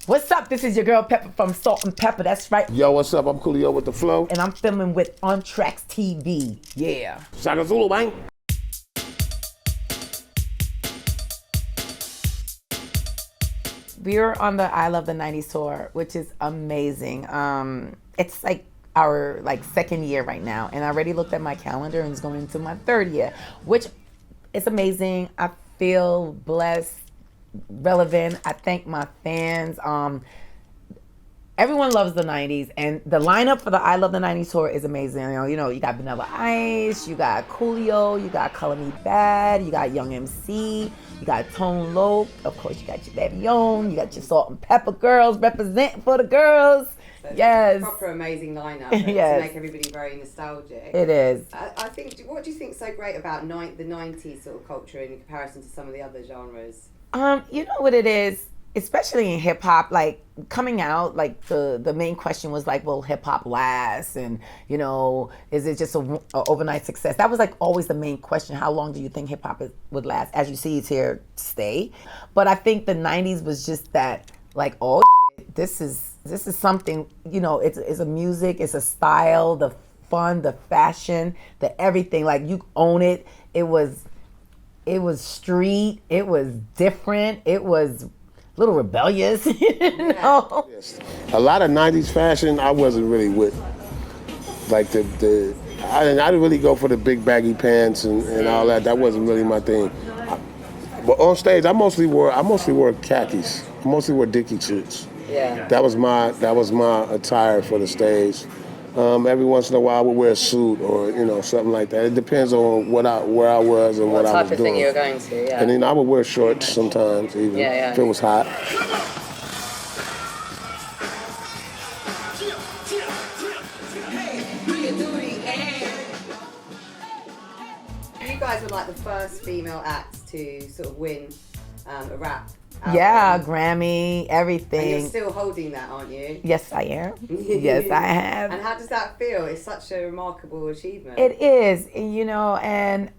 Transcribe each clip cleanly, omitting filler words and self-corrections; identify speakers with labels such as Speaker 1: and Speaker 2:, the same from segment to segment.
Speaker 1: What's up? This is your girl Pepper from Salt N Pepa. That's right.
Speaker 2: Yo, what's up? I'm Coolio with the flow.
Speaker 1: And I'm filming with OnTrax TV. Yeah.
Speaker 2: Shaka Zulu, bang.
Speaker 1: We were on the I Love the 90s tour, which is amazing. It's like our second year right now, and I already looked at my calendar and it's going into my third year, which is amazing. I feel blessed, relevant. I thank my fans. Everyone loves the 90s, and the lineup for the I Love the 90s tour is amazing. You know, you got Vanilla Ice, you got Coolio, you got Color Me Bad, you got Young MC, you got Tone Loc, of course you got your Babion, you got your Salt N Pepa girls representing for the girls.
Speaker 3: So
Speaker 1: yes.
Speaker 3: Proper amazing lineup
Speaker 1: yes.
Speaker 3: to make everybody very nostalgic.
Speaker 1: It is.
Speaker 3: I think, what do you think is so great about the 90s sort of culture in comparison to some of the other genres?
Speaker 1: You know what it is? Especially in hip hop, coming out, the main question was will hip hop last? And, is it just a overnight success? That was always the main question. How long do you think hip hop would last? As you see, it's here to stay. But I think the 90s was just that, oh, shit, this is something, it's a music, it's a style, the fun, the fashion, the everything. You own it. It was street. It was different. It was little rebellious, you know?
Speaker 2: Yes. A lot of 90s fashion I wasn't really with. I didn't really go for the big baggy pants and all that. That wasn't really my thing. But on stage I mostly wore khakis. I mostly wore Dickie suits.
Speaker 3: Yeah.
Speaker 2: That was my attire for the stage. Every once in a while I would wear a suit or something like that. It depends on where I was and what I was doing.
Speaker 3: What type of thing you were going to, yeah.
Speaker 2: And then I would wear shorts sometimes even if it was hot.
Speaker 3: You guys were the first female act to sort of win a rap album.
Speaker 1: Yeah, Grammy, everything.
Speaker 3: And you're still holding that, aren't you?
Speaker 1: Yes, I am. Yes, I have.
Speaker 3: And how does that feel? It's such a remarkable achievement.
Speaker 1: It is, and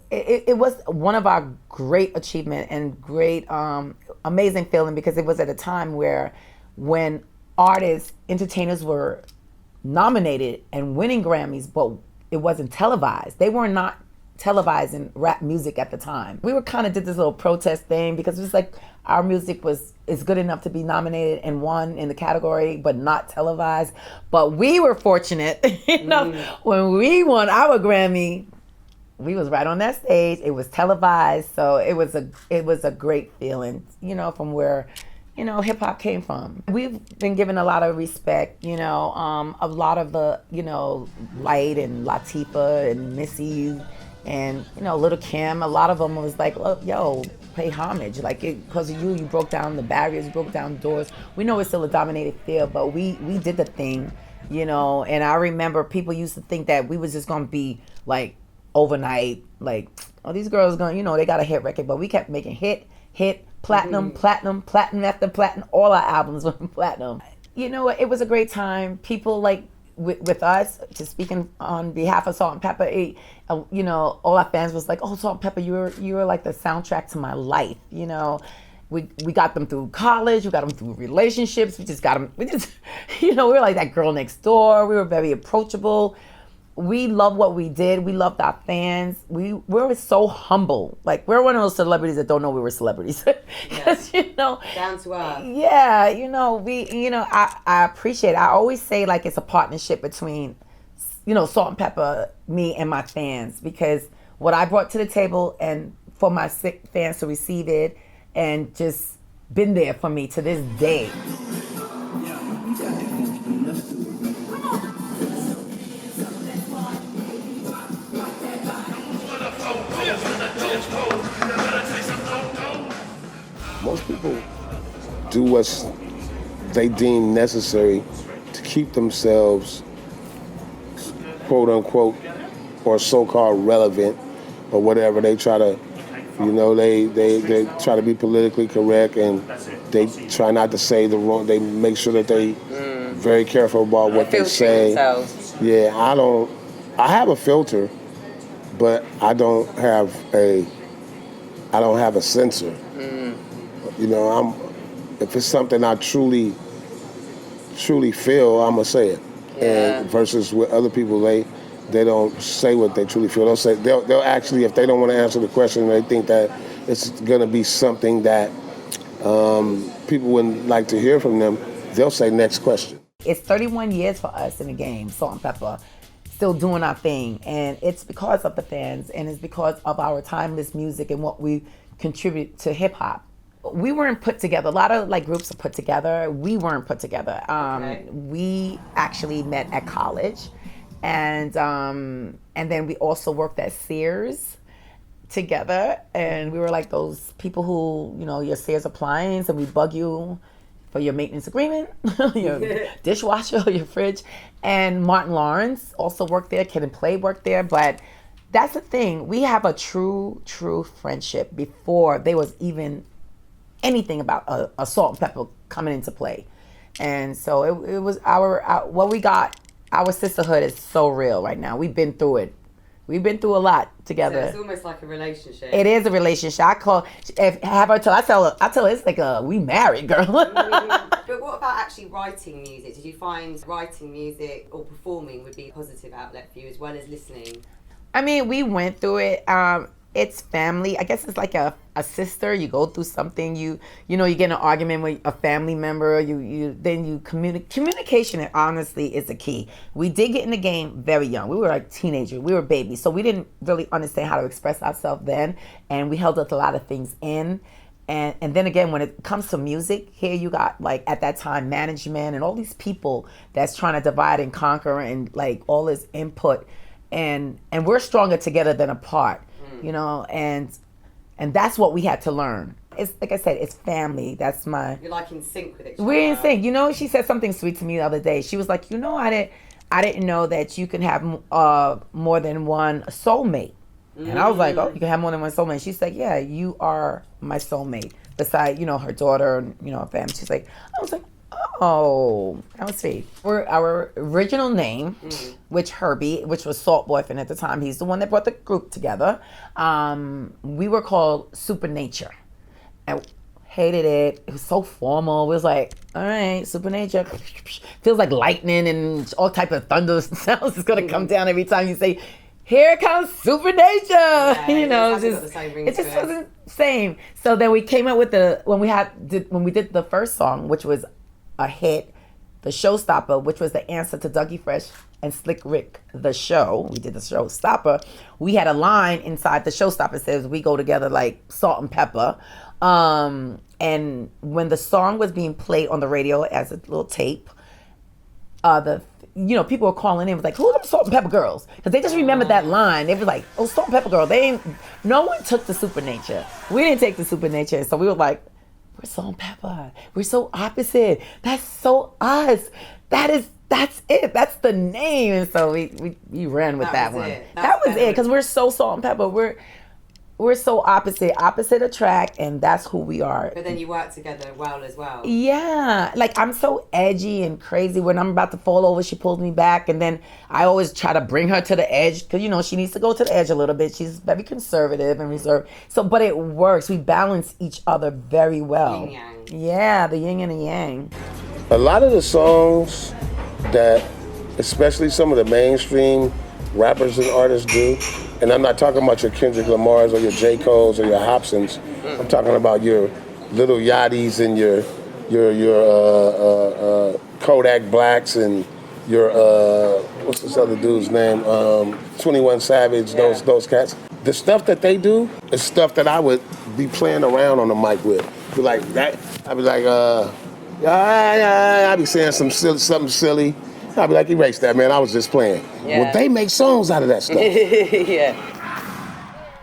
Speaker 1: it was one of our great achievement and great, amazing feeling, because it was at a time when artists, entertainers were nominated and winning Grammys, but it wasn't televised. They were not televising rap music at the time. We did this little protest thing because it was our music is good enough to be nominated and won in the category, but not televised. But we were fortunate, when we won our Grammy, we was right on that stage. It was televised, so it was a great feeling, from where hip hop came from. We've been given a lot of respect, a lot of the, Light and Latifah and Missy and, Little Kim, a lot of them was oh, yo, pay homage. Because of you broke down the barriers, you broke down doors. We know it's still a dominated field, but we did the thing, and I remember people used to think that we was just going to be overnight, oh, these girls going, they got a hit record, but we kept making hit, platinum, platinum after platinum. All our albums went platinum. It was a great time. People with us, just speaking on behalf of Salt N Pepa, all our fans was oh, Salt N Pepa, you were the soundtrack to my life. We got them through college, we got them through relationships, we were that girl next door. We were very approachable. We loved what we did. We loved our fans. We were so humble. We're one of those celebrities that don't know we were celebrities. Because,
Speaker 3: down to earth.
Speaker 1: Yeah, I appreciate it. I always say it's a partnership between, Salt N Pepa, me, and my fans. Because what I brought to the table and for my sick fans to receive it and just been there for me to this day.
Speaker 2: Most people do what they deem necessary to keep themselves, quote unquote, or so-called relevant, or whatever. They try to, they try to be politically correct, and they try not to say the wrong. They make sure that they very careful about what they say. Yeah, I have a filter, but I don't have a censor. if it's something I truly feel, I'm gonna say it.
Speaker 3: Yeah.
Speaker 2: And versus with other people, they don't say what they truly feel. They'll actually, if they don't want to answer the question, they think that it's gonna be something that people wouldn't like to hear from them, they'll say next question.
Speaker 1: It's 31 years for us in the game, Salt N Pepa, still doing our thing. And it's because of the fans, and it's because of our timeless music and what we contribute to hip hop. We weren't put together. A lot of like groups are put together. We weren't put together. We actually met at college, and then we also worked at Sears together. And we were like those people who, you know, your Sears appliance, and we bug you for your maintenance agreement, your dishwasher, your fridge. And Martin Lawrence also worked there. Kid and Play worked there. But that's the thing. We have a true friendship before there was even anything about a Salt N Pepa coming into play. And so it was what we got. Our sisterhood is so real right now. We've been through it. We've been through a lot together.
Speaker 3: So it's almost like a relationship.
Speaker 1: It is a relationship. I tell her it's like we married, girl.
Speaker 3: But what about actually writing music? Did you find writing music or performing would be a positive outlet for you as well as listening?
Speaker 1: I mean, we went through it. It's family. I guess it's like a sister. You go through something. You know, you get in an argument with a family member. Communication, honestly, is the key. We did get in the game very young. We were like teenagers. We were babies, so we didn't really understand how to express ourselves then, and we held up a lot of things in. And then again, when it comes to music, here you got like at that time management and all these people that's trying to divide and conquer and like all this input, and we're stronger together than apart. You know, and that's what we had to learn. It's like I said, it's family. That's my. You're
Speaker 3: like in sync with each other.
Speaker 1: We're in sync. You know, she said something sweet to me the other day. She was like, you know, I didn't know that you can have more than one soulmate. And I was like, oh, you can have more than one soulmate. She's like, yeah, you are my soulmate. Besides, you know, her daughter, and, you know, her family. She's like, I was like, oh, that was sweet. Our original name, which Herbie, which was Salt Boyfriend at the time, he's the one that brought the group together. We were called Supernature. And hated it. It was so formal. It was like, all right, Supernature. Feels like lightning and all type of thunder sounds is gonna come down every time you say, here comes Supernature.
Speaker 3: Yeah,
Speaker 1: you know, it just wasn't the same. So then we came up with when we did the first song, which was a hit, the Showstopper, which was the answer to Dougie Fresh and Slick Rick, the show. We did the Showstopper. We had a line inside the Showstopper that says, we go together like Salt and Pepper. And when the song was being played on the radio as a little tape, people were calling in, was like, who are them Salt and Pepper girls? Because they just remembered that line. They were like, oh, Salt and Pepper girl. No one took the Supernature. We didn't take the Supernature. So we were like, we're Salt and Pepper. We're so opposite. That's so us. That's it. That's the name. And so we ran with that one. That was it. Because we're so Salt and Pepper. We're so opposite attract, and that's who we are.
Speaker 3: But then you work together well as well.
Speaker 1: Yeah, like I'm so edgy and crazy. When I'm about to fall over, she pulls me back, and then I always try to bring her to the edge because she needs to go to the edge a little bit. She's very conservative and reserved. So, but it works. We balance each other very well.
Speaker 3: Yin yang.
Speaker 1: Yeah, the yin and the yang.
Speaker 2: A lot of the songs that, especially some of the mainstream rappers and artists do, and I'm not talking about your Kendrick Lamars or your J. Cole's or your Hobsons. I'm talking about your Little Yachty's and your Kodak Blacks and your what's this other dude's name? 21 Savage. Those cats. The stuff that they do is stuff that I would be playing around on the mic with. Be like that. I'd be like, I'd be saying something silly. I'd be like, erase that, man. I was just playing. Yeah. Well, they make songs out of that stuff.
Speaker 1: Yeah.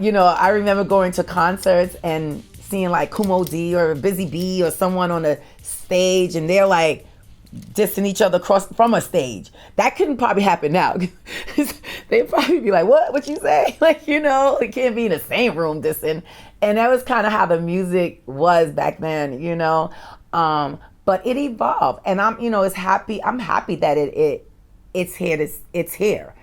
Speaker 1: I remember going to concerts and seeing like Kumo D or Busy B or someone on the stage, and they're like dissing each other across from a stage. That couldn't probably happen now. They'd probably be like, what you say? Like, it can't be in the same room dissing. And that was kind of how the music was back then, But it evolved, and I'm happy that it's here. It's here,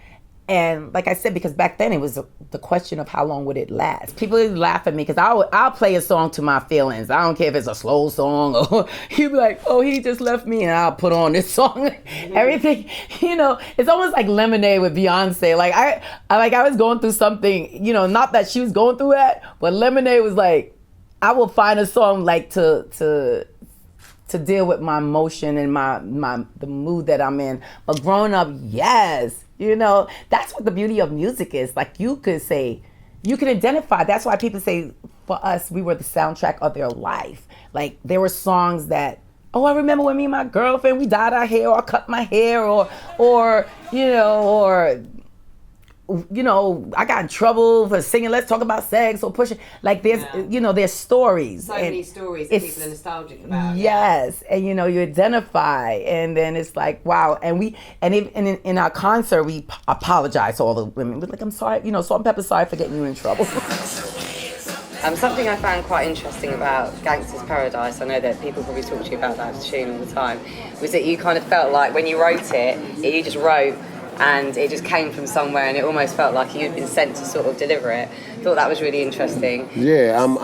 Speaker 1: And like I said, because back then it was the question of how long would it last. People would laugh at me because I'll play a song to my feelings. I don't care if it's a slow song or he'd be like, oh, he just left me, and I'll put on this song. Everything, it's almost like Lemonade with Beyonce. Like I was going through something, not that she was going through that, but Lemonade was like, I will find a song like to deal with my emotion and the mood that I'm in. But growing up, yes. That's what the beauty of music is. Like you can identify. That's why people say for us, we were the soundtrack of their life. Like there were songs that, I remember when me and my girlfriend, we dyed our hair or cut my hair or I got in trouble for singing Let's Talk About Sex or pushing. Like there's stories.
Speaker 3: So many stories that people are nostalgic about.
Speaker 1: Yes, and you identify, and then it's like wow. And in our concert we apologize to all the women. We're like, I'm sorry, Salt N Pepa, sorry for getting you in trouble.
Speaker 3: Something I found quite interesting about Gangsta's Paradise, I know that people probably talk to you about that tune all the time, was that you kind of felt like when you wrote it, you just wrote and it just came from somewhere, and it almost felt like you'd been sent to sort of deliver it. I thought that was really interesting.
Speaker 2: Yeah, I'm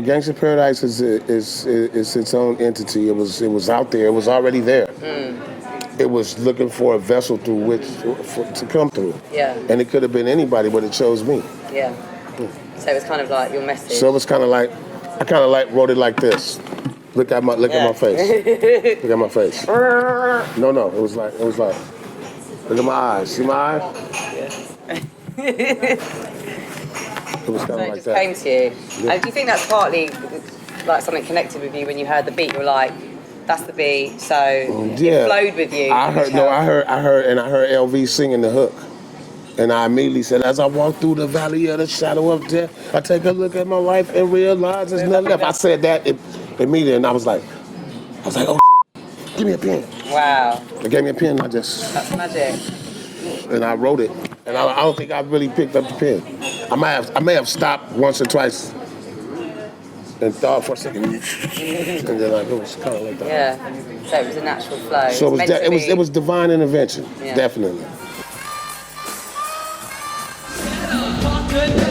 Speaker 2: Gangsta Paradise is its own entity. It was out there. It was already there. It was looking for a vessel through which to come through.
Speaker 3: Yeah.
Speaker 2: And it could have been anybody, but it chose me.
Speaker 3: Yeah. So it was kind of like your message.
Speaker 2: So it was kind of like I wrote it like this. Look at my face. Look at my face. No. It was like look at my eyes. See my eyes?
Speaker 3: Yeah.
Speaker 2: It was kind of like
Speaker 3: that. So it just
Speaker 2: that.
Speaker 3: came to you.
Speaker 2: Yeah.
Speaker 3: And do you think that's partly like something connected with you when you heard the beat? You were like, that's the beat, so it flowed with you.
Speaker 2: I heard LV singing the hook. And I immediately said, as I walk through the valley of the shadow of death, I take a look at my life and realize there's nothing left. I said that immediately, and I was like, oh, give me a pen.
Speaker 3: Wow.
Speaker 2: They gave me a pen, and
Speaker 3: That's magic.
Speaker 2: And I wrote it. And I don't think I really picked up the pen. I may have stopped once or twice and thought for a second. And then it was kind of like that.
Speaker 3: Yeah. So it was a natural flow.
Speaker 2: So it was divine intervention, definitely.
Speaker 4: Good.